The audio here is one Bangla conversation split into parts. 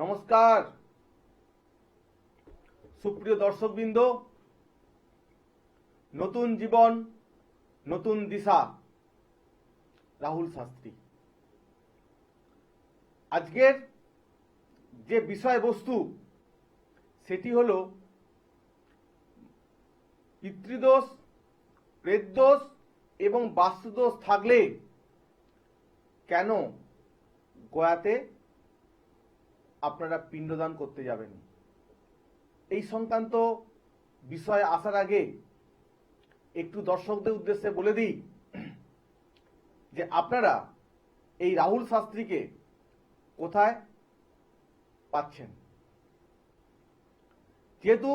নমস্কার সুপ্রিয় দর্শকবৃন্দ, নতুন জীবন নতুন দিশা। রাহুল শাস্ত্রী। আজকের যে বিষয়বস্তু সেটি হল পিতৃদোষ, প্রেতদোষ এবং বাস্তুদোষ থাকলে কেন গয়াতে আপনারা পিণ্ডদান করতে যাবেন। এই সংক্রান্ত বিষয়ে আসার আগে একটু দর্শকদের উদ্দেশ্যে বলে দিই যে আপনারা এই রাহুল শাস্ত্রীকে কোথায় পাচ্ছেন। যেহেতু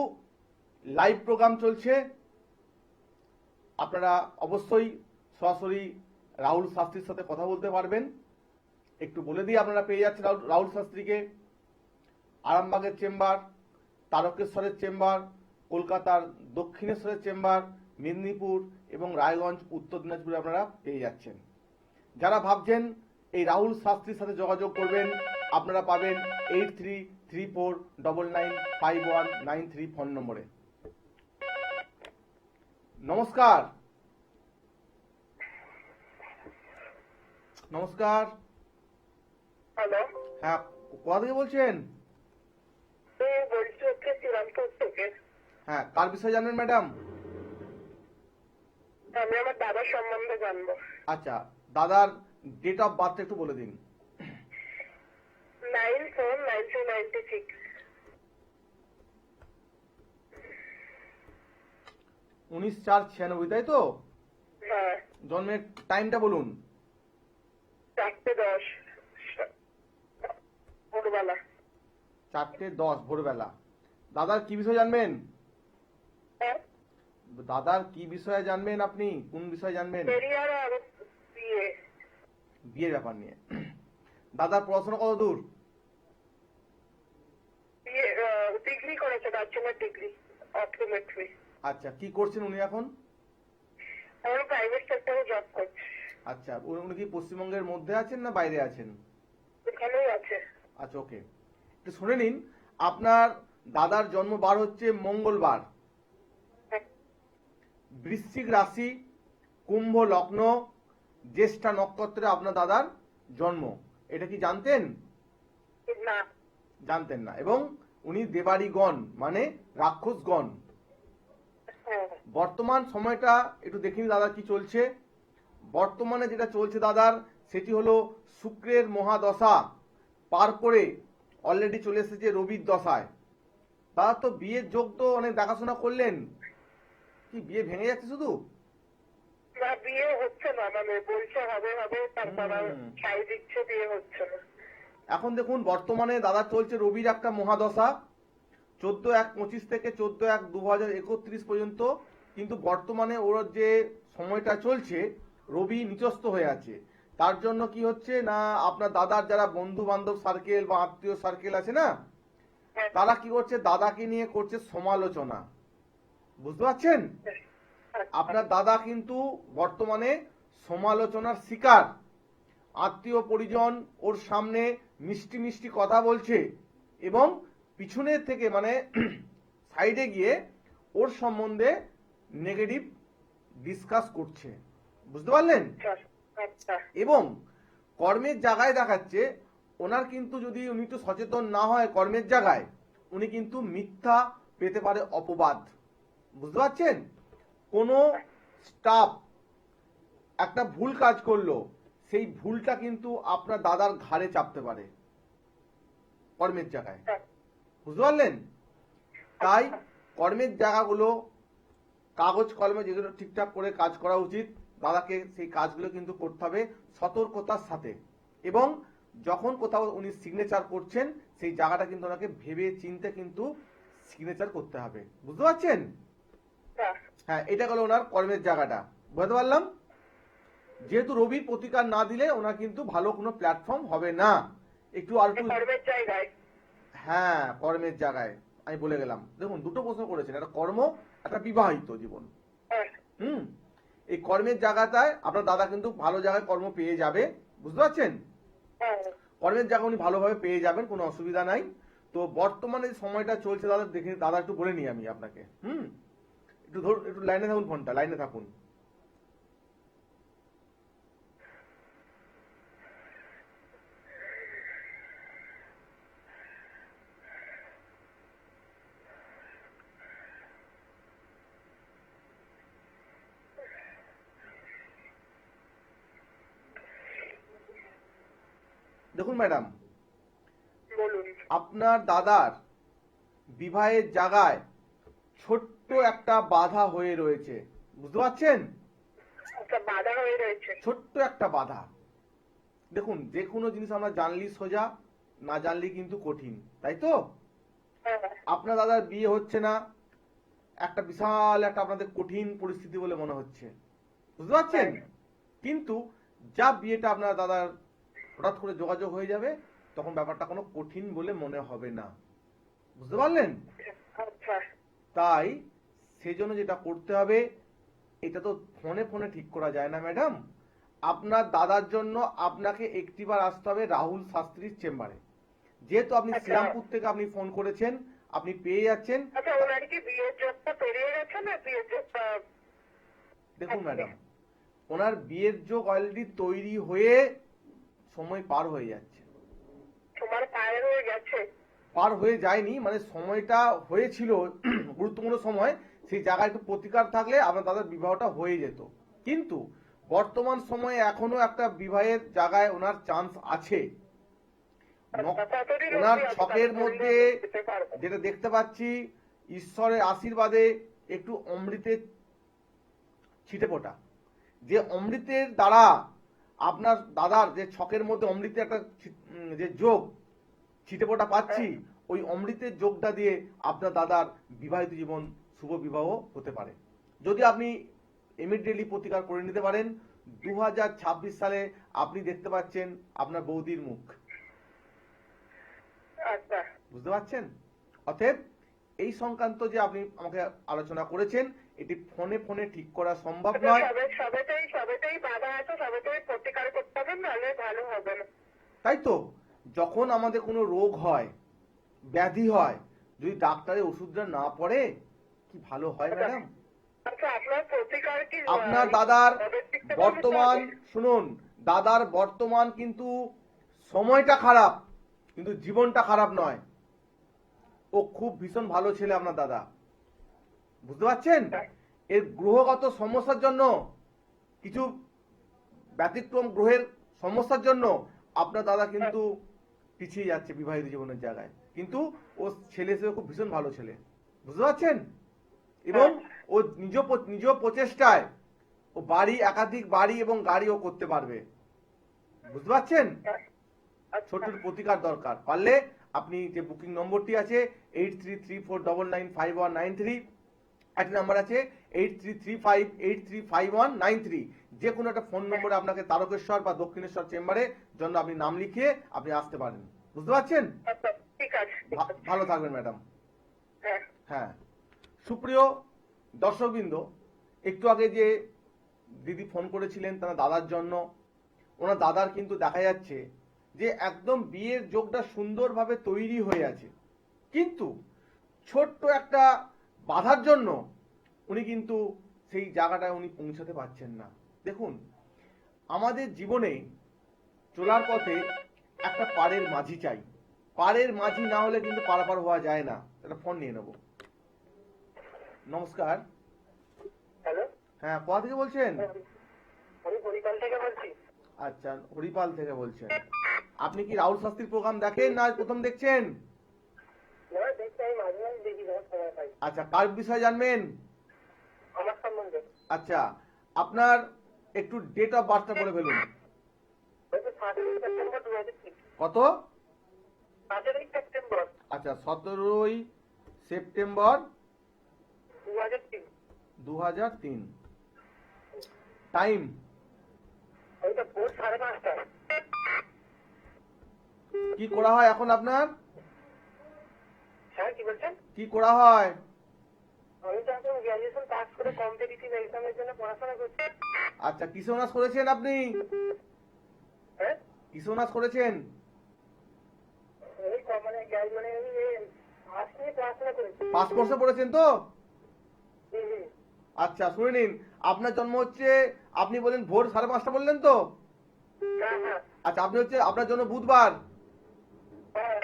লাইভ প্রোগ্রাম চলছে, আপনারা অবশ্যই সরাসরি রাহুল শাস্ত্রীর সাথে কথা বলতে পারবেন। একটু বলে দিই, আপনারা পেয়ে যাচ্ছেন রাহুল শাস্ত্রীকে আরামবাগের চেম্বার, তারকেশ্বরের চেম্বার, কলকাতার দক্ষিণেশ্বরের চেম্বার, মেদিনীপুর এবং রায়গঞ্জ উত্তর দিনাজপুরে আপনারা পেয়ে যাচ্ছেন। যারা ভাবছেন এই রাহুল শাস্ত্রীর সাথে যোগাযোগ করবেন, আপনারা পাবেন 8334995193 ফোন নম্বরে। নমস্কার। নমস্কার। হ্যালো। হ্যাঁ, কোথা থেকে বলছেন? বলছি হচ্ছে শ্রীরামপুর থেকে। হ্যাঁ, কার বিষয়ে জানবেন ম্যাডাম? আমি আমার দাদার সম্বন্ধে জানবো। আচ্ছা, দাদার ডেট অফ বার্থ একটু বলে দিন। 9/4/1996। 19/4/96, তাই তো? হ্যাঁ। জন্মের টাইমটা বলুন। 4:10 ভোরবেলা। 4:10 ভোরবেলা। দাদার কি বিষয়ে জানবেন? হ্যাঁ, দাদার কি বিষয়ে জানবেন আপনি? কোন বিষয়ে জানবেন? ক্যারিয়ার আর বিয়ে। বিয়ের ব্যাপার নিয়ে। দাদার পড়াশোনা কত দূর? বিয়ে ডিগ্রি করেছে, ব্যাচেলর ডিগ্রি অপটোমেট্রি। আচ্ছা, কি করছেন উনি এখন? আমি প্রাইভেট সেক্টরে জব করছি। আচ্ছা, উনি কি পশ্চিমবঙ্গের মধ্যে আছেন না বাইরে আছেন? এখানেই আছে। আচ্ছা, ওকে। একটু শুনে নিন, আপনার দাদার জন্মবার হচ্ছে মঙ্গলবার, বৃশ্চিক রাশি, কুম্ভ লগ্ন, জ্যেষ্ঠা নক্ষত্রে আপনার দাদার জন্ম। এটা কি জানতেন? না। জানতেন না। এবং উনি দেবাড়িগণ মানে রাক্ষসগণ। হ্যাঁ। বর্তমান সময়টা একটু দেখিনি দাদা কি চলছে। বর্তমানে যেটা চলছে দাদার, সেটি হলো শুক্রের মহাদশা পার করে অলরেডি চলে এসেছে রবির দশায়। দাদা তো বিয়ের যোগ তো অনেক দেখাশোনা করলেন, কি বিয়ে ভেঙে যাচ্ছে শুধু? না, বিয়ে হচ্ছে না, মানে বলছে হবে হবে, তারপর ছাই দিচ্ছে, বিয়ে হচ্ছে না। এখন দেখুন, বর্তমানে দাদা চলছে রবির একটা মহাদশা 14/1/25 থেকে 14/1/2031 পর্যন্ত। কিন্তু বর্তমানে ওর যে সময়টা চলছে, রবি নিচস্থ হয়ে আছে। তার জন্য কি হচ্ছে না, আপনার দাদার যারা বন্ধু বান্ধব সার্কেল বা আত্মীয় সার্কেল আছে না, তারা কি করছে, দাদাকে নিয়ে করছে সমালোচনা। বুঝতে পারছেন? আপনার দাদা কিন্তু বর্তমানে সমালোচনার শিকার। আত্মীয় পরিজন ওর সামনে মিষ্টি মিষ্টি কথা বলছে এবং পিছনের থেকে মানে সাইডে গিয়ে ওর সম্বন্ধে নেগেটিভ ডিসকাস করছে। বুঝতে পারলেন? এবং কর্মের জায়গায় দেখাচ্ছে ওনার কিন্তু, যদি উনি একটু সচেতন না হয় কর্মের জায়গায়, উনি কিন্তু মিথ্যা পেতে পারে অপবাদ। বুঝতে পারছেন? কোনো স্টাফ একটা ভুল কাজ করলো, সেই ভুলটা কিন্তু আপনার দাদার ঘাড়ে চাপতে পারে কর্মের জায়গায়। বুঝতে পারলেন? তাই কর্মের জায়গাগুলো কাগজ কলমে যেগুলো ঠিকঠাক করে কাজ করা উচিত, দাদাকে সেই কাজগুলো কিন্তু করতে হবে সতর্কতার সাথে। এবং যখন কোথাও উনি সিগনেচার করছেন, সেই জায়গাটা কিন্তু ওনাকে ভেবে চিন্তে কিন্তু সিগনেচার করতে হবে। বুঝতে পারছেন? হ্যাঁ, এটা হলো ওনার কর্মের জায়গাটা। বুঝতে পারলাম? যেহেতু রবির প্রতিকার না দিলে ওনার কিন্তু ভালো কোনো প্ল্যাটফর্ম হবে না। একটু আর একটু, হ্যাঁ, কর্মের জায়গায় আমি বলে গেলাম। দেখুন, দুটো প্রশ্ন করেছেন, একটা কর্ম, একটা বিবাহিত জীবন। এই কর্মের জায়গাটায় আপনার দাদা কিন্তু ভালো জায়গায় কর্ম পেয়ে যাবে। বুঝতে পারছেন? কর্মের জায়গা উনি ভালোভাবে পেয়ে যাবেন, কোনো অসুবিধা নাই। তো বর্তমানে যে সময়টা চলছে দাদা, দেখে দাদা একটু বলে নিই আমি আপনাকে। একটু ধরুন, একটু লাইনে থাকুন, ফোনটা লাইনে থাকুন। দেখুন ম্যাডাম, বলুন। আপনার দাদার বিবাহের জায়গায় ছোট্ট একটা বাধা হয়ে রয়েছে, বুঝতে পারছেন? আচ্ছা, বাধা হয়ে রয়েছে। ছোট্ট একটা বাধা। দেখুন, যে কোনো জিনিস আমরা জানলি সোজা, না জানলি কিন্তু কঠিন, তাই তো? হ্যাঁ। আপনার দাদার বিয়ে হচ্ছে না, একটা বিশাল একটা আপনাদের কঠিন পরিস্থিতি বলে মনে হচ্ছে, বুঝতে পারছেন? কিন্তু যা বিয়েটা আপনার দাদার হঠাৎ করে যোগাযোগ হয়ে যাবে, তখন ব্যাপারটা কোনো কঠিন বলে মনে হবে না, বুঝতে পারলেন? আচ্ছা। তাই সেজন্য যেটা করতে হবে, এটা তো ফোনে ফোনে ঠিক করা যায় না ম্যাডাম। আপনার দাদার জন্য আপনাকে একটিবার আসতে হবে রাহুল শাস্ত্রীর চেম্বারে। যেহেতু আপনি আচ্ছা। শ্রীরামপুর থেকে আপনি ফোন করেছেন, আপনি পেয়ে যাচ্ছেন। আচ্ছা, ওনার কি বিয়ের যোগটা পেরিয়ে গেছে না বিয়ের যোগটা? দেখুন ম্যাডাম, ওনার বিয়ের যোগ অলরেডি তৈরি হয়ে সময় পার হয়ে যাচ্ছে। তোমার পায়ে হয়ে গেছে? পার হয়ে যায়নি, মানে সময়টা হয়েছিল গুরুত্বপূর্ণ সময়, সেই জায়গায় একটু প্রতিকার থাকলে আপনার দাদার বিবাহটা হয়ে যেত। কিন্তু বর্তমান সময়ে এখনো একটা বিবাহের জায়গায় ওনার চান্স আছে। ওনার ছকের মধ্যে যেটা দেখতে পাচ্ছি, ঈশ্বরের আশীর্বাদে একটু অমৃতের ছিটে ফোটা, যে অমৃতের দ্বারা আপনার দাদার যে ছকের মধ্যে অমৃতের একটা যে যোগ ছিটে ফোটা পাচ্ছি, ওই অমৃতের যোগটা দিয়ে আপনার দাদার বিবাহিত জীবন শুভ বিবাহ হতে পারে। যদি আপনি ইমিডিয়েটলি প্রতিকার করে নিতে পারেন, 2026 সালে আপনি দেখতে পাচ্ছেন আপনার বৌদির মুখ, আচ্ছা। বুঝতে পারছেন? অতএব এই সংক্রান্ত যে আপনি আমাকে আলোচনা করেছেন, এটি ফোনে ফোনে ঠিক করা সম্ভব নয়। সবেতেই বাধা আছে, সবেতেই প্রতিকার করতে হবে, নাহলে ভালো হবে না। তাই তো, যখন আমাদের কোনো রোগ হয়, ব্যাধি হয়, যদি ডাক্তারের ওষুধটা না পড়ে, কি ভালো হয় ম্যাডাম? আচ্ছা, আপনার প্রতিকার কি? আপনার দাদার বর্তমান, শুনুন, দাদার বর্তমান কিন্তু সময়টা খারাপ, কিন্তু জীবনটা খারাপ নয়। ও খুব ভীষণ ভালো ছেলে আপনার দাদা, বুঝতে পারছেন? এর গ্রহগত সমস্যার জন্য, কিছু ব্যতিক্রম গ্রহের সমস্যার জন্য আপনার দাদা কিন্তু পিছিয়ে যাচ্ছে বিবাহিত জীবনের জায়গায়। কিন্তু ও ছেলে হিসেবে খুব ভীষণ ভালো ছেলে, বুঝতে পারছেন? এবং ও নিজ প্রচেষ্টায় ও একাধিক বাড়ি এবং গাড়ি ও করতে পারবে, বুঝতে পারছেন? ছোট ছোট প্রতিকার দরকার, পারলে আপনি যে বুকিং নম্বরটি আছে 8334995193, একটা নাম্বার আছে 8335835193, যে কোনো একটা ফোন নম্বরে আপনাকে তারকেশ্বর বা দক্ষিণেশ্বর চেম্বারে জন্য আপনি নাম লিখিয়ে আপনি আসতে পারেন, বুঝতে পারছেন? ঠিক আছে। ভালো থাকবেন ম্যাডাম। হ্যাঁ। হ্যাঁ, সুপ্রিয় দর্শকবৃন্দ, একটু আগে যে দিদি ফোন করেছিলেন তার দাদার জন্য, ওনার দাদার কিন্তু দেখা যাচ্ছে যে একদম বিয়ের যোগটা সুন্দরভাবে তৈরি হয়ে আছে, কিন্তু ছোট্ট একটা বাধার জন্য উনি কিন্তু সেই জায়গাটায় উনি পৌঁছাতে পারছেন না। দেখুন, আমাদের জীবনে চলার পথে একটা পাড়ের মাঝি চাই, পাড়ের মাঝি না হলে কিন্তু পারাপার হওয়া যায় না। একটা ফোন নিয়ে নেব। নমস্কার। হ্যালো। হ্যাঁ, কোথা থেকে বলছেন? আমি হরিপাল থেকে বলছি। আচ্ছা, হরিপাল থেকে বলছেন। আপনি কি রাহুল শাস্ত্রীর প্রোগ্রাম দেখেন না প্রথম দেখছেন? আচ্ছা, কার বিষয়ে জানবেন? আমার সম্বন্ধে। আচ্ছা, আপনার একটু ডেট অফ বার্থটা বলে ফেলুন। কত? 17 সেপ্টেম্বর। আচ্ছা, 17 সেপ্টেম্বর 2003। 2003। টাইম? ওইটা ভোর 5:30। কি করা হয় এখন আপনার? হ্যাঁ, কি বলছেন? কি করা হয়? আমি তো এখন গ্র্যাজুয়েশন পাস করে কম্পিটিটিভ এক্সামের জন্য পড়াশোনা করছি। আচ্ছা, কিসে অনার্স করেছেন আপনি? হ্যাঁ? কিসে অনার্স করেছেন? মানে আমি আর্টস নিয়ে পড়াশোনা করেছি। পাস কোর্সে পড়েছেন তো? হুম, হুম। আচ্ছা শুনে নিন, আপনার জন্ম হচ্ছে, আপনি বলেন ভোর 5:30 বললেন তো? হ্যাঁ, হ্যাঁ, আচ্ছা, আপনি হচ্ছে, আপনার জন্য বুধবার, হ্যাঁ,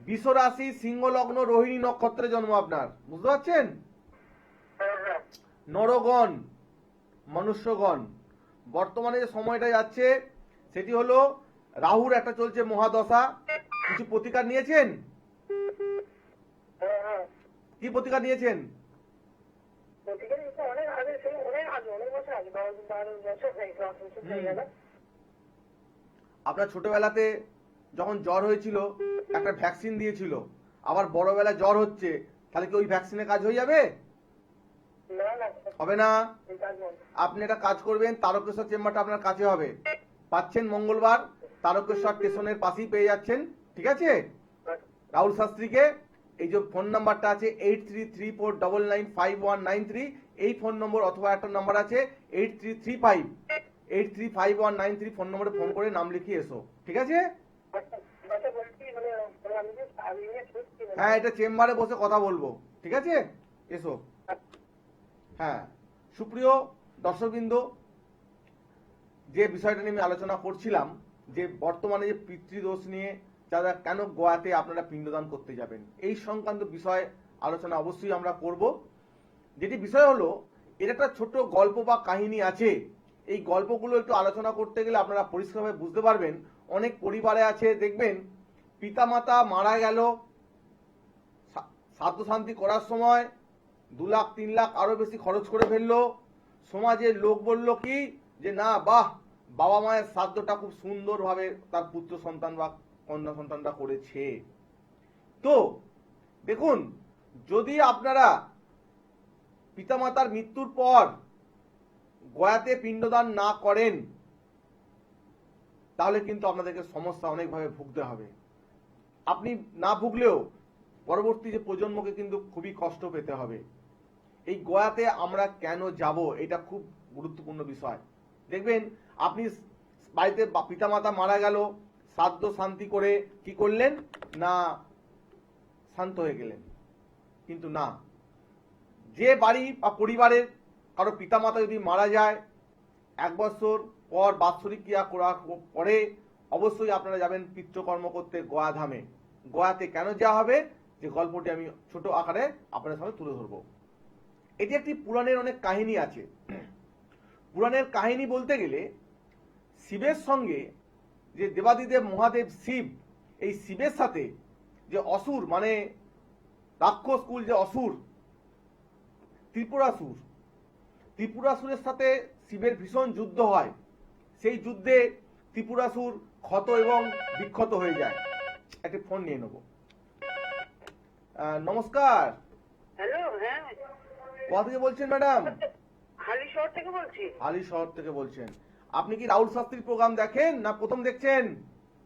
বৃষ রাশি, সিংহ লগ্ন, রোহিণী নক্ষত্রে জন্ম আপনার, বুঝতে পারছেন? হ্যাঁ, হ্যাঁ। নরগণ, মনুষ্যগণ, বর্তমানে যে সময়টা যাচ্ছে সেটি হলো রাহুর একটা চলছে মহাদশা। কিছু প্রতিকার নিয়েছেন? হ্যাঁ, হ্যাঁ। কি প্রতিকার নিয়েছেন? প্রতিকার নিতে অনেক আগে, সেই অনেক বছর আগে, 12 বছর হয়ে গেল, 10 বছর হয়ে গেল। আপনার ছোটবেলাতে যখন জ্বর হয়েছিল একটা ভ্যাকসিন দিয়েছিল, আবার বড়বেলা জ্বর হচ্ছে, তাহলে কি ওই ভ্যাকসিনে কাজ হয়ে যাবে? না, না, হবে না। এই কাজ বন্ধ। আপনি একটা কাজ করবেন, তারকেশ্বর চেম্বারটা আপনার কাছে হবে, পাচ্ছেন মঙ্গলবার, তারকেশ্বর স্টেশনের পাশেই পেয়ে যাচ্ছেন, ঠিক আছে? রাহুল শাস্ত্রীকে, এই যে ফোন নাম্বারটা আছে 8334995193, এই ফোন নম্বর, অথবা একটা নাম্বার আছে 8335 ফোন নম্বরে ফোন করে নাম লিখিয়ে এসো, ঠিক আছে? আচ্ছা, বলছি মানে আমি যে নিয়ে ছুটছি মানে। হ্যাঁ, এটা চেম্বারে বসে কথা বলবো, ঠিক আছে? এসো। হ্যাঁ, সুপ্রিয় দর্শকবৃন্দ, যে বিষয়টা নিয়ে আমি আলোচনা করছিলাম, যে বর্তমানে যে পিতৃদোষ নিয়ে যারা কেন গোয়াতে আপনারা পিণ্ডদান করতে যাবেন, এই সংক্রান্ত বিষয় আলোচনা অবশ্যই আমরা করব। যেটি বিষয় হলো, এর একটা ছোট গল্প বা কাহিনী আছে। এই গল্পগুলো একটু আলোচনা করতে গেলে আপনারা পরিষ্কারভাবে বুঝতে পারবেন। অনেক পরিবারে আছে, দেখবেন পিতামাতা মারা গেল, শ্রাদ্ধ শান্তি করার সময় 2 লাখ 3 লাখ আরো বেশি খরচ করে ফেললো। সমাজের লোক বলল কি, যে না, বাহ, বাবা মায়ের শ্রাদ্ধটা খুব সুন্দরভাবে তার পুত্র সন্তান বা কন্যা সন্তানরা করেছে। তো দেখুন, যদি আপনারা পিতামাতার মৃত্যুর পর গয়াতে পিণ্ডদান না করেন, তাহলে কিন্তু আপনাদেরকে সমস্যা অনেকভাবে ভুগতে হবে। আপনি না ভুগলেও পরবর্তী যে প্রজন্মকে কিন্তু খুবই কষ্ট পেতে হবে। এই গয়াতে আমরা কেন যাব, এটা খুব গুরুত্বপূর্ণ বিষয়। দেখবেন আপনি বাড়িতে পিতামাতা মারা গেল, শ্রাদ্ধ শান্তি করে কি করলেন না, শান্ত হয়ে গেলেন। কিন্তু না, যে বাড়ি বা পরিবারের কারো পিতামাতা যদি মারা যায়, 1 বছর পর বাৎসরিক ক্রিয়া করার পরে অবশ্যই আপনারা যাবেন পিতৃকর্ম করতে গয়া ধামে। গয়াতে কেন যাওয়া হবে, যে গল্পটি আমি ছোট আকারে আপনাদের সামনে তুলে ধরবো। এটি একটি পুরাণের অনেক কাহিনী আছে। পুরাণের কাহিনী বলতে গেলে, শিবের সঙ্গে যে দেবাদিদেব মহাদেব শিব, এই শিবের সাথে যে অসুর, মানে রাক্ষস কুল যে অসুর, ত্রিপুরাসুরের সাথে শিবের ভীষণ যুদ্ধ হয়। সেই যুদ্ধে ত্রিপুরাসুর ক্ষত এবং বিক্ষত হয়ে যায়। একটি ফোন নিয়ে নেব। নমস্কার। হ্যালো, হ্যাঁ, কোথা থেকে বলছেন ম্যাডাম? হালি শহর থেকে বলছি। আলী শহর থেকে বলছেন। আপনি কি রাহুল শাস্ত্রীর প্রোগ্রাম দেখেন না প্রথম দেখছেন?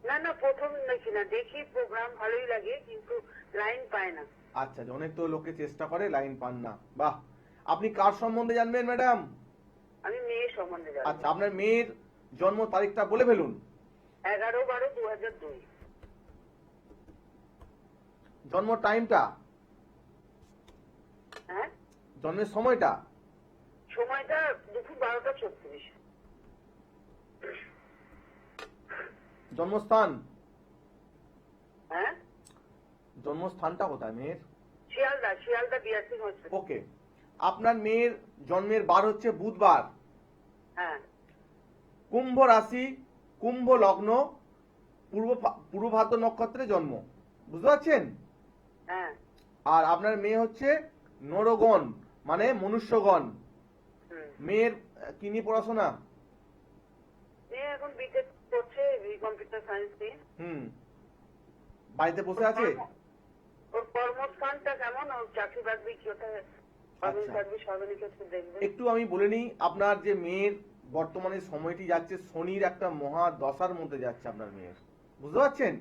না, না, প্রথম দেখি না, দেখি, প্রোগ্রাম ভালোই লাগে, কিন্তু লাইন পায় না। আচ্ছা, অনেক তো লোকে চেষ্টা করে, লাইন পান না। বাহ, আপনি কার সম্বন্ধে জানবেন ম্যাডাম? আমি মেয়ে সম্বন্ধে জানি। আচ্ছা, আপনার মেয়ের জন্ম তারিখটা বলে ফেলুন। 11/12/2002। জন্ম টাইমটা, হ্যাঁ, জন্মের সময়টা। সময়টা দুপুর 12টা 36। জন্মস্থান, হ্যাঁ, জন্মস্থানটা কোথায় মেয়ের? Sealdah BRC hospital. ওকে, আপনার মেয়ের জন্মের বার হচ্ছে বুধবার, হ্যাঁ, কুম্ভ রাশি, কুম্ভ লগ্ন, পূর্ব ভাদ্র নক্ষত্রে জন্ম, বুঝতে পারছেন? হ্যাঁ। আর আপনার মেয়ে হচ্ছে নরগণ, মানে মনুষ্যগণ। হুম। মেয়ের কি নিয়ে পড়াশোনা? মেয়ে এখন বিটেক করছে, কম্পিউটার সায়েন্স নিয়ে। বাড়িতে বসে আছে? ওর কর্মস্থানটা কেমন, ওর চাকরি বাকরি কি, ওটা সার্ভিস হবে নাকি একটু দেখবেন। একটু আমি বলে নিই, আপনার যে মেয়ের বর্তমানে সময়টি যাচ্ছে, শনির একটা মহা দশার মধ্যে যাচ্ছে আপনার মেয়ের, বুঝতে পারছেন?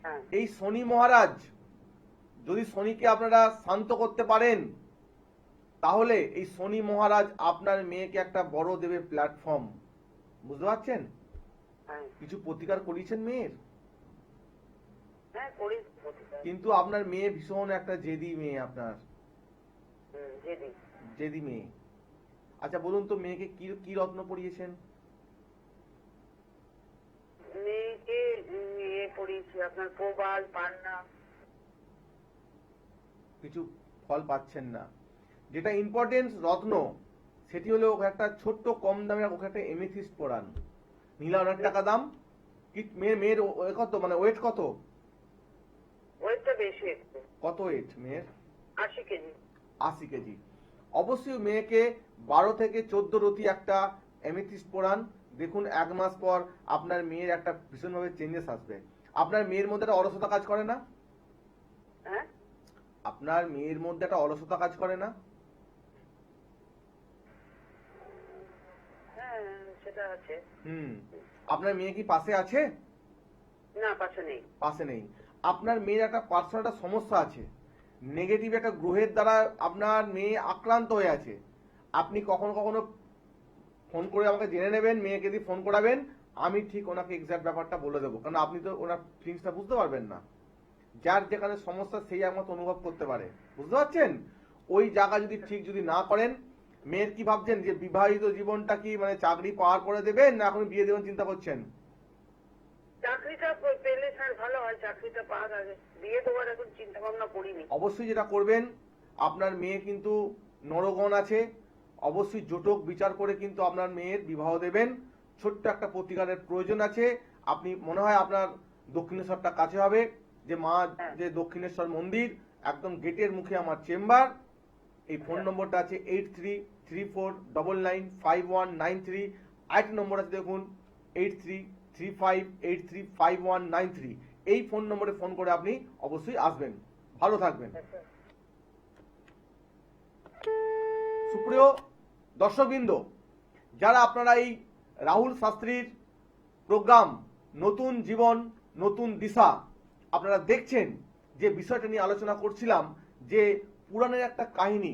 হ্যাঁ, এই শনি মহারাজ, যদি শনিকে আপনারা শান্ত করতে পারেন, তাহলে এই শনি মহারাজ আপনার মেয়েকে একটা বড় দেবে প্ল্যাটফর্ম, বুঝতে পারছেন? হ্যাঁ। কিছু প্রতিকার করিয়েছেন মেয়ের? হ্যাঁ করি প্রতিকার। কিন্তু আপনার মেয়ে ভীষণ একটা জেদি মেয়ে, আপনার জেদি। জেদি মেয়ে। আচ্ছা বলুন তো, মেয়েকে কি কি রত্ন পরিয়েছেন? মেয়েকে পড়িয়েছি আপনার প্রবাল পান্না। কিছু ফল পাচ্ছেন না। যেটা ইম্পর্টেন্ট রত্ন সেটি হলো ওকে একটা ছোট্ট কম দামের ওকে একটা এমেথিস্ট পরান, নিলে অনেক টাকা দাম। কি মেয়ের কত, মানে ওয়েট কত? ওয়েটটা বেশি একটু। কত ওয়েট মেয়ের? 80 কেজি। 80 কেজি। অবশ্যই মেয়েকে 12 থেকে 14 রতি একটা এমেথিস্ট পরান। দেখুন 1 মাস পর আপনার মেয়ের একটা ভীষণভাবে চেঞ্জেস আসবে। আপনার মেয়ের মধ্যে একটা অলসতা কাজ করে না? হ্যাঁ আপনার মেয়ের মধ্যে একটা অলসতা কাজ করে না? হ্যাঁ সেটা আছে। আপনার মেয়ে কি পাশে আছে? না পাশে নেই। পাশে নেই। আপনার মেয়ের একটা পার্সোনাল একটা সমস্যা আছে, নেগেটিভ একটা গ্রহের দ্বারা আপনার মেয়ে আক্রান্ত হয়ে আছে। আপনি কখনো কখনো ফোন করে আমাকে জেনে নেবেন, মেয়েকে দিয়ে ফোন করাবেন, আমি ঠিক ওনাকে এক্সাক্ট ব্যাপারটা বলে দেবো, কারণ আপনি তো ওনার ফিলিংসটা বুঝতে পারবেন না। যার যেখানে সমস্যা সেই একমাত্র অনুভব করতে পারে, বুঝতে পারছেন? ওই জায়গা যদি ঠিক যদি না করেন, মেয়ের কি ভাবছেন যে বিবাহিত জীবনটা কি মানে চাকরি পাওয়ার পরে দেবেন, না এখন বিয়ে দেবেন চিন্তা করছেন? চাকরিটা পেলে স্যার ভালো হয়, চাকরিটা পাওয়ার আগে বিয়ে দেওয়ার এখন চিন্তা ভাবনা করিনি। অবশ্যই যেটা করবেন, আপনার মেয়ে কিন্তু নরগণ আছে, অবশ্যই জটক বিচার করে কিন্তু আপনার মেয়ের বিবাহ দেবেন। ছোট্ট একটা প্রতিকারের প্রয়োজন আছে। আপনি মনে হয় আপনার দক্ষিণেশ্বরটা কাছে হবে, যে মা যে দক্ষিণেশ্বর মন্দির, একদম গেটের মুখে আমার চেম্বার। এই ফোন নম্বরটা আছে 8334995193। আরেকটি নম্বর আছে দেখুন 8335835193। এই ফোন নম্বরে ফোন করে আপনি অবশ্যই আসবেন। ভালো থাকবেন। সুপ্রিয় দর্শকবৃন্দ, যারা আপনারা এই রাহুল শাস্ত্রীর প্রোগ্রাম নতুন জীবন নতুন দিশা আপনারা দেখছেন, যে বিষয়টা নিয়ে আলোচনা করছিলাম, যে পুরাণের একটা কাহিনী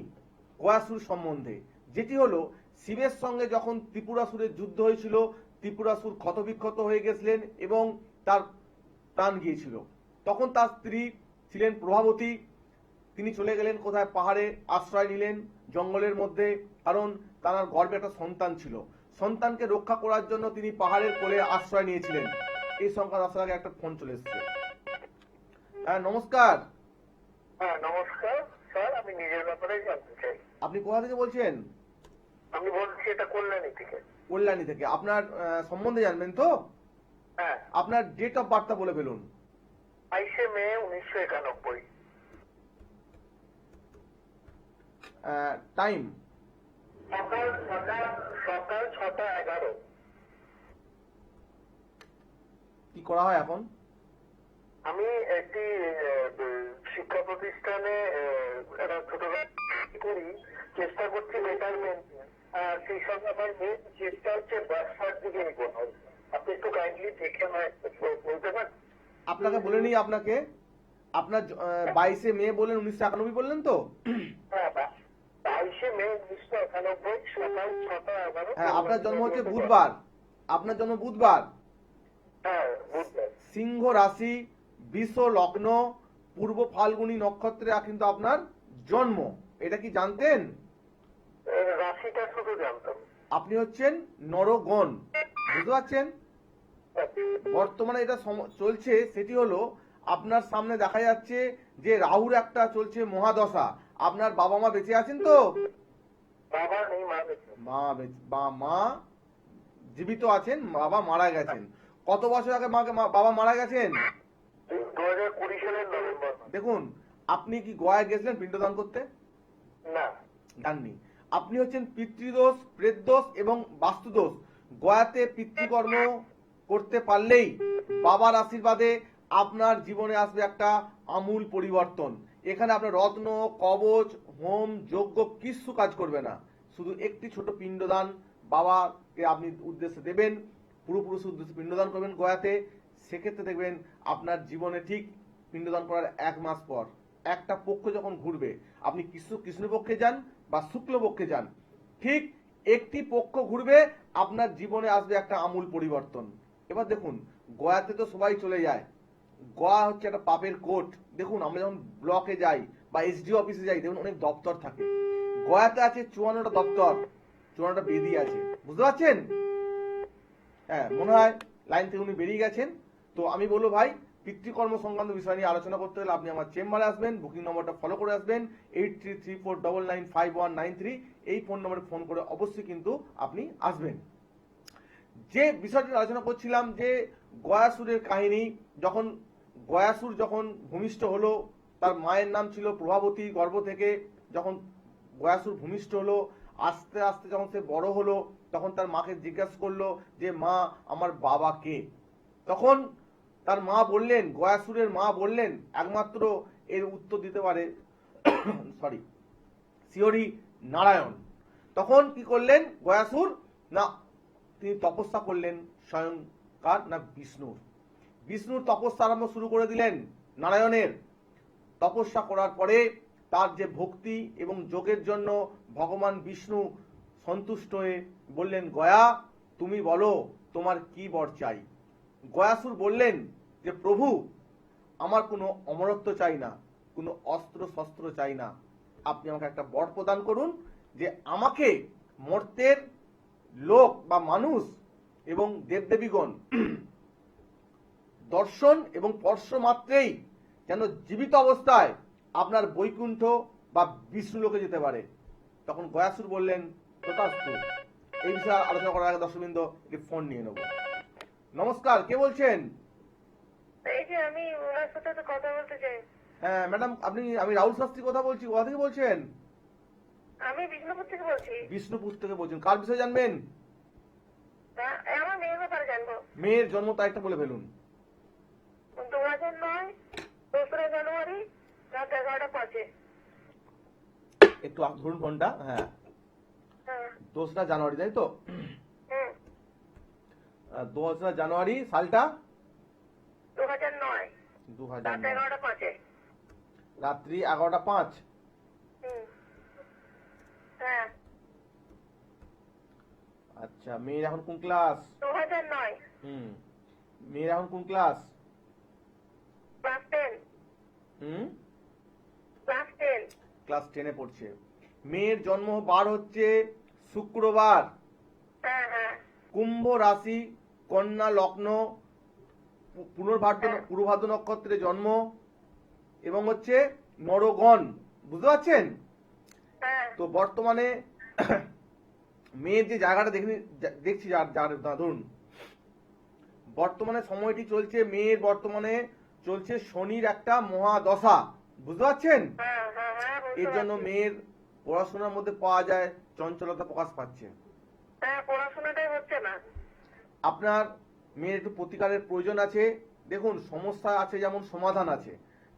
গয়াসুর সম্বন্ধে, যেটি হলো শিবের সঙ্গে যখন ত্রিপুরাসুরের যুদ্ধ হয়েছিল, ত্রিপুরাসুর ক্ষতবিক্ষত হয়ে গেছিলেন এবং তার প্রাণ গিয়েছিল। তখন তার স্ত্রী ছিলেন প্রভাবতী। তিনি চলে গেলেন কোথায়, পাহাড়ে আশ্রয় নিলেন জঙ্গলের মধ্যে, কারণ তার গর্ভে একটা সন্তান ছিল। সন্তানকে রক্ষা করার জন্য তিনি পাহাড়ের কোলে আশ্রয় নিয়েছিলেন। এই সংখ্যা আসার আগে একটা ফোন চলে এসছে। হ্যাঁ নমস্কার। হ্যাঁ নমস্কার স্যার, আমি নিজের ব্যাপারে জানতে চাই। আপনি কোথা থেকে বলছেন? আমি বলছি এটা কল্যাণী থেকে। কল্যাণী থেকে। আপনার সম্বন্ধে জানবেন তো? হ্যাঁ। আপনার ডেট অফ বার্থটা বলে ফেলুন। 22 মে 1991। টাইম? সকাল 6:11। কি করা হয় এখন? আমি একটি শিক্ষা প্রতিষ্ঠানে একটা ছোটখাটো করি, চেষ্টা করছি বেটারমেন্ট। সেই সঙ্গে আমার মেন চেষ্টা হচ্ছে বার্থ সার্টিফিকেট বানানো। আপনি একটু কাইন্ডলি দেখে বলতে পারেন? আপনাকে বলে নিই, আপনাকে আপনার 22 মে বললেন, 1991 বললেন তো? হ্যাঁ 22 মে 1991 সকাল 6:11। হ্যাঁ, আপনার জন্ম হচ্ছে বুধবার। আপনার জন্ম বুধবার। হ্যাঁ বুধবার। সিংহ রাশি, বৃষ লগ্ন, পূর্ব ফাল্গুনী নক্ষত্রে কিন্তু আপনার জন্ম। এটা কি জানতেন? রাশিটা শুধু জানতাম। আপনি হচ্ছেন নরগণ, বুঝতে পারছেন? বর্তমানে এটা চলছে, সেটি হলো আপনার সামনে দেখা যাচ্ছে যে রাহুর একটা চলছে মহাদশা। আপনার বাবা মা বেঁচে আছেন তো? বাবা নেই, মা বেঁচে। মা জীবিত আছেন, বাবা মারা গেছেন। কত বছর আগে বাবা মারা গেছেন? 2020 সালের নভেম্বর। দেখুন, আপনি কি গোয়া গেছিলেন পিণ্ডদান করতে? না জাননি। আপনি হচ্ছেন পিতৃদোষ, প্রেতদোষ এবং বাস্তুদোষ। গয়াতে পিতৃকর্ম করতে পারলেই বাবার আশীর্বাদে আপনার জীবনে আসবে একটা আমূল পরিবর্তন। এখানে আপনার রত্ন, কবচ, হোম, যজ্ঞ কিছু কাজ করবে না। শুধু একটি ছোট পিণ্ডদান বাবাকে আপনি উদ্দেশ্যে দেবেন, পূর্বপুরুষের উদ্দেশ্যে পিণ্ডদান করবেন গয়াতে। সেক্ষেত্রে দেখবেন আপনার জীবনে ঠিক পিণ্ডদান করার 1 মাস পর একটা পক্ষ যখন ঘুরবে, আপনি কৃষ্ণপক্ষে যান বা শুক্লপক্ষে যান, ঠিক একটি পক্ষ ঘুরবে, আপনার জীবনে আসবে একটা আমূল পরিবর্তন। এবার দেখুন, গয়াতে তো সবাই চলে যায়, গয়া হচ্ছে একটা পাপের কোট। দেখুন আমরা যখন ব্লকে যাই বা এসডিও অফিসে যাই, দেখুন অনেক দপ্তর থাকে। গয়াতে আছে 54টা দপ্তর, 54টা বেদি আছে, বুঝতে পারছেন? হ্যাঁ, মনে হয় লাইন থেকে উনি বেরিয়ে গেছেন। তো আমি বলবো ভাই, পিতৃকর্ম সংক্রান্ত বিষয় নিয়ে আলোচনা করতে হলে আপনি আমার চেম্বারে আসবেন, বুকিং নম্বরটা ফলো করে আসবেন 8334995193। এই ফোন নম্বরে ফোন করে অবশ্যই কিন্তু আপনি আসবেন। যে বিষয়টি আলোচনা করছিলাম যে গয়াসুরের কাহিনী, যখন গয়াসুর যখন ভূমিষ্ঠ হলো, তার মায়ের নাম ছিল প্রভাবতী। গর্ভ থেকে যখন গয়াসুর ভূমিষ্ঠ হলো, আস্তে আস্তে যখন সে বড় হলো, তখন তার মাকে জিজ্ঞাসা করলো যে মা, আমার বাবা কে? তখন তার মা বললেন, গয়াসুরের মা বললেন, একমাত্র এর উত্তর দিতে পারে সরি শিহরি নারায়ণ। তখন কি করলেন গয়াসুর? না, তিনি তপস্যা করলেন স্বয়ং কার না বিষ্ণুর তপস্যা আরম্ভ শুরু করে দিলেন নারায়ণের। তপস্যা করার পরে তার যে ভক্তি এবং যোগের জন্য ভগবান বিষ্ণু সন্তুষ্ট হয়ে বললেন, গয়া তুমি বলো তোমার কি বর চাই? গয়াসুর বললেন যে প্রভু, আমার কোনো অমরত্ব চাই না, কোনো অস্ত্র শস্ত্র চাই না, আপনি আমাকে একটা বর প্রদান করুন যে আমাকে মর্তের লোক বা মানুষ এবং দেবদেবীগণ দর্শন এবং স্পর্শ মাত্রেই যেন জীবিত অবস্থায় আপনার বৈকুণ্ঠ বা বিষ্ণু লোকে যেতে পারে। তখন গয়াসুর বললেন, তথাস্তু। এই বিষয়ে আলোচনা করার আগে দর্শকবৃন্দ একটি ফোন নিয়ে নেব। নমস্কার, কে বলছেন? এই যে আমি ওনার সাথে তো কথা বলতে চাই। হ্যাঁ ম্যাডাম, আমি রাহুল শাস্ত্রী কথা বলছি। কোথা থেকে বলছেন? আমি বিষ্ণুপুর থেকে বলছি। বিষ্ণুপুর থেকে বলছেন। কার বিষয়ে জানবেন? আমার মেয়ের ব্যাপারে জানবো। মেয়ের জন্ম তারিখটা বলে ফেলুন। 2009 2রা জানুয়ারি রাত 11:05। একটু ধরুন ফোনটা। হ্যাঁ, 2রা জানুয়ারি, তাই তো? 2রা জানুয়ারি, সালটা 2009 রাত 2009, 11:05। রাত্রি 11:05। হ্যাঁ। আচ্ছা, মেয়ের এখন কোন ক্লাস? 2009 মেয়ের এখন কোন ক্লাস? ক্লাস 10। ক্লাস 10। ক্লাস 10-এ পড়ছে। মেয়ের জন্ম বার হচ্ছে শুক্রবার, হ্যাঁ হ্যাঁ। কুম্ভ রাশি, কন্যা লগ্ন, পূর্বভাদ্র নক্ষত্রে জন্ম এবং হচ্ছে নরগণ, বুঝতে পারছেন? হ্যাঁ। তো বর্তমানে মেয়ের যে জায়গাটা দেখছি, যার ধরুন বর্তমানে সময়টি চলছে, মেয়ের বর্তমানে চলছে শনির একটা মহাদশা, বুঝতে পারছেন? হ্যাঁ হ্যাঁ হ্যাঁ। এর জন্য মেয়ের পড়াশোনার মধ্যে পাওয়া যায় চঞ্চলতা প্রকাশ পাচ্ছে। হ্যাঁ, পড়াশোনাটাই হচ্ছে না। আপনার মেয়ের একটু প্রতিকারের প্রয়োজন আছে। দেখুন, সমস্যা আছে যেমন সমাধান আছে।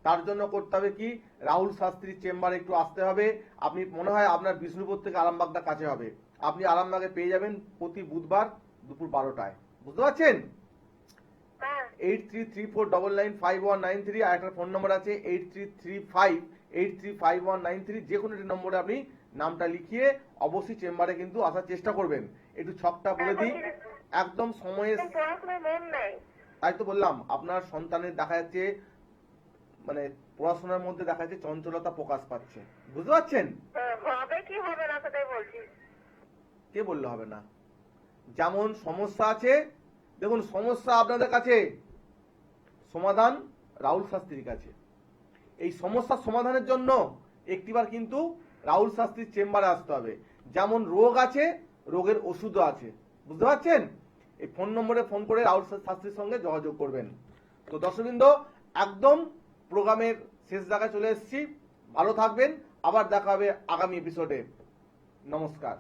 তার জন্য করতে হবে কি, রাহুল শাস্ত্রীর চেম্বারে একটু আসতে হবে। আপনি মনে হয় আপনার বিষ্ণুপুর থেকে আরামবাগটা কাছে হবে, আপনি আরামবাগে পেয়ে যাবেন প্রতি বুধবার দুপুর 12টায়, বুঝতে পারছেন? 8334995193 আর একটা ফোন নম্বর আছে 8335835193। যে কোনো একটি নম্বরে আপনি নামটা লিখিয়ে অবশ্যই চেম্বারে কিন্তু আসার চেষ্টা করবেন। একটু ছকটা বলে দিই, একদম সময়ের। পড়াশোনায় মন নেই। তাই তো বললাম, আপনার সন্তানের দেখা যাচ্ছে মানে পড়াশোনার মধ্যে দেখা যাচ্ছে চঞ্চলতা প্রকাশ পাচ্ছে, বুঝতে পারছেন? হবে কি হবে না সেটাই বলছি। কে বললে হবে না? যেমন সমস্যা আছে, দেখুন সমস্যা আপনাদের কাছে, সমাধান রাহুল শাস্ত্রীর কাছে। এই সমস্যার সমাধানের জন্য একটিবার কিন্তু রাহুল শাস্ত্রীর চেম্বারে আসতে হবে। যেমন রোগ আছে, রোগের ওষুধও আছে, বুঝতে পারছেন? এই ফোন নম্বরে ফোন করে রাহুল শাস্ত্রীর সঙ্গে যোগাযোগ করবেন। তো দর্শকবৃন্দ, একদম প্রোগ্রামের শেষ জায়গায় চলে এসেছি। ভালো থাকবেন, আবার দেখা হবে আগামী এপিসোডে। নমস্কার।